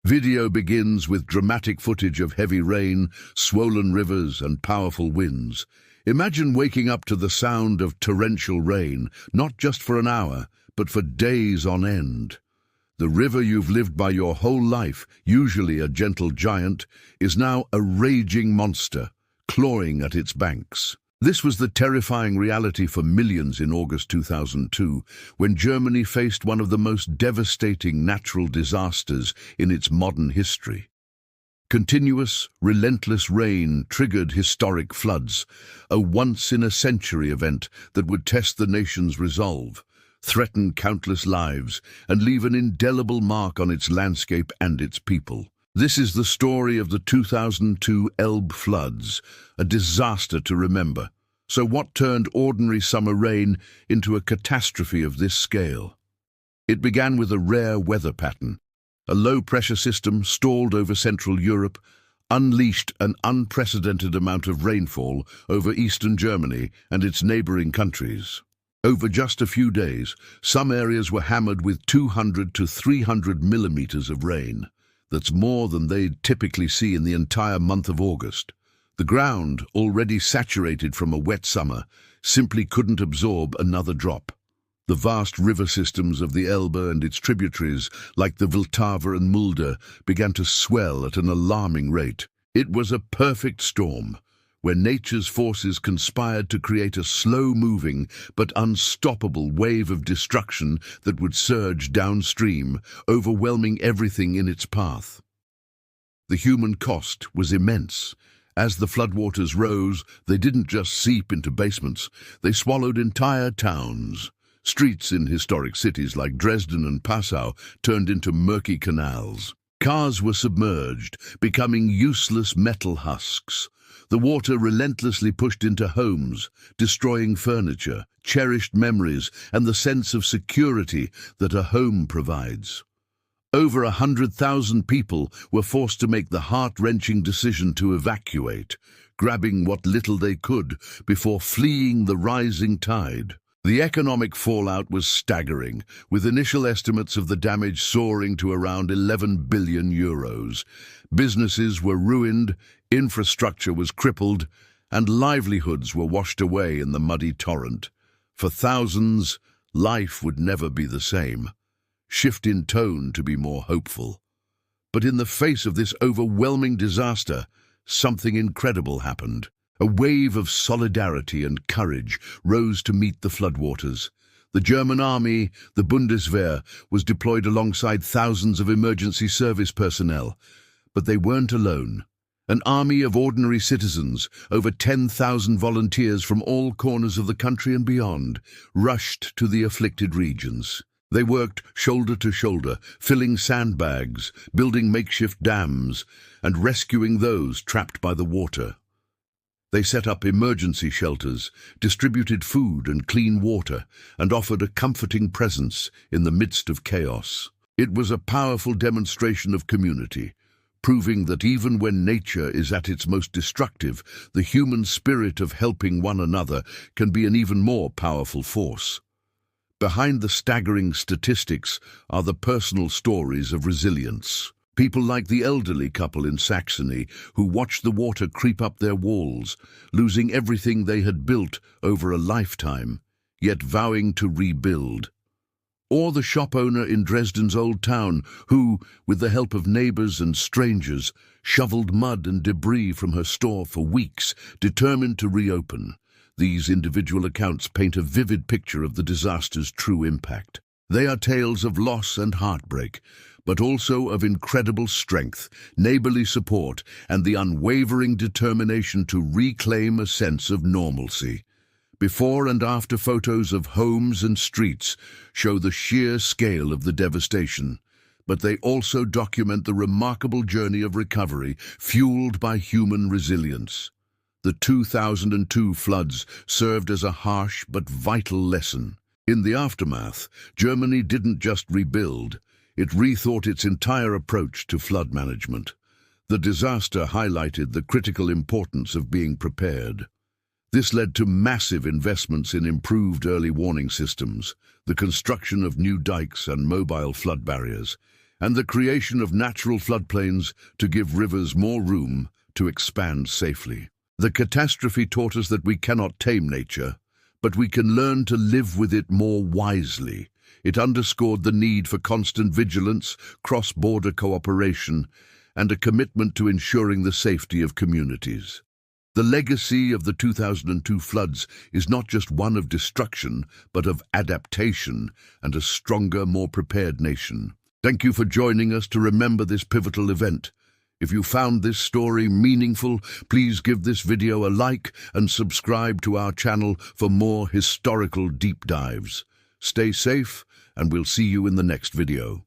Video begins with dramatic footage of heavy rain, swollen rivers, and powerful winds. Imagine waking up to the sound of torrential rain, not just for an hour, but for days on end. The river you've lived by your whole life, usually a gentle giant, is now a raging monster, clawing at its banks. This was the terrifying reality for millions in August 2002, when Germany faced one of the most devastating natural disasters in its modern history. Continuous, relentless rain triggered historic floods, a once-in-a-century event that would test the nation's resolve, threaten countless lives, and leave an indelible mark on its landscape and its people. This is the story of the 2002 Elbe floods, a disaster to remember. So what turned ordinary summer rain into a catastrophe of this scale? It began with a rare weather pattern. A low-pressure system stalled over Central Europe, unleashed an unprecedented amount of rainfall over eastern Germany and its neighboring countries. Over just a few days, some areas were hammered with 200 to 300 millimeters of rain. That's more than they'd typically see in the entire month of August. The ground, already saturated from a wet summer, simply couldn't absorb another drop. The vast river systems of the Elbe and its tributaries, like the Vltava and Mulde, began to swell at an alarming rate. It was a perfect storm, where nature's forces conspired to create a slow-moving but unstoppable wave of destruction that would surge downstream, overwhelming everything in its path. The human cost was immense. As the floodwaters rose, they didn't just seep into basements, they swallowed entire towns. Streets in historic cities like Dresden and Passau turned into murky canals. Cars were submerged, becoming useless metal husks. The water relentlessly pushed into homes, destroying furniture, cherished memories, and the sense of security that a home provides. Over 100,000 people were forced to make the heart-wrenching decision to evacuate, grabbing what little they could before fleeing the rising tide. The economic fallout was staggering, with initial estimates of the damage soaring to around 11 billion euros. Businesses were ruined, infrastructure was crippled, and livelihoods were washed away in the muddy torrent. For thousands, life would never be the same. Shift in tone to be more hopeful. But in the face of this overwhelming disaster, something incredible happened. A wave of solidarity and courage rose to meet the floodwaters. The German army, the Bundeswehr, was deployed alongside thousands of emergency service personnel. But they weren't alone. An army of ordinary citizens, over 10,000 volunteers from all corners of the country and beyond, rushed to the afflicted regions. They worked shoulder to shoulder, filling sandbags, building makeshift dams, and rescuing those trapped by the water. They set up emergency shelters, distributed food and clean water, and offered a comforting presence in the midst of chaos. It was a powerful demonstration of community, proving that even when nature is at its most destructive, the human spirit of helping one another can be an even more powerful force. Behind the staggering statistics are the personal stories of resilience. People like the elderly couple in Saxony who watched the water creep up their walls, losing everything they had built over a lifetime, yet vowing to rebuild. Or the shop owner in Dresden's old town who, with the help of neighbors and strangers, shoveled mud and debris from her store for weeks, determined to reopen. These individual accounts paint a vivid picture of the disaster's true impact. They are tales of loss and heartbreak, but also of incredible strength, neighborly support, and the unwavering determination to reclaim a sense of normalcy. Before and after photos of homes and streets show the sheer scale of the devastation, but they also document the remarkable journey of recovery fueled by human resilience. The 2002 floods served as a harsh but vital lesson. In the aftermath, Germany didn't just rebuild, it rethought its entire approach to flood management. The disaster highlighted the critical importance of being prepared. This led to massive investments in improved early warning systems, the construction of new dikes and mobile flood barriers, and the creation of natural floodplains to give rivers more room to expand safely. The catastrophe taught us that we cannot tame nature, but we can learn to live with it more wisely. It underscored the need for constant vigilance, cross-border cooperation, and a commitment to ensuring the safety of communities. The legacy of the 2002 floods is not just one of destruction, but of adaptation and a stronger, more prepared nation. Thank you for joining us to remember this pivotal event. If you found this story meaningful, please give this video a like and subscribe to our channel for more historical deep dives. Stay safe, and we'll see you in the next video.